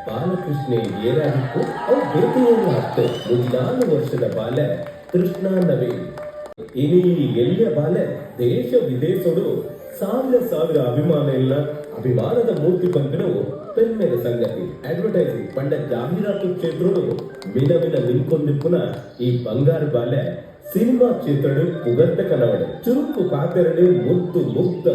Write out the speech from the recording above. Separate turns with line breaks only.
ಬಾಲಕೃಷ್ಣ ಏನಾಗಿತ್ತು ಅವ್ರು ಬೇಟೆಯನ್ನು ಹತ್ತು ಮುಂದಾನು ವರ್ಷದ ಬಾಲ ಕೃಷ್ಣ ನವೀನ್ ಇನಿ ಎಲ್ಲಿಯ ಬಾಲ ದೇಶ ವಿದೇಶಡು ಸಾವಿರ ಅಭಿಮಾನ ಇಲ್ಲ ಅಭಿಮಾನದ ಮೂರ್ತಿ ಬಂದ್ರು ಪೆನ್ಮೆನ ಸಂಗತಿ ಅಡ್ವರ್ಟೈಸಿಂಗ್ ಪಂಡ ಜಾಹೀರಾತು ಕ್ಷೇತ್ರಡು ಮಿನಮಿನ ನಿಂತ್ಕೊಂಡಿಪ್ಪುನ ಈ ಬಂಗಾರ ಬಾಲೆ ಸಿನಿಮಾ ಕ್ಷೇತ್ರಡು ಪುಗರ್ತ ಕನವಡೆ ಚುರುಕು ಪಾತೆರಡು ಮುದ್ದು ಮುಗ್ಧ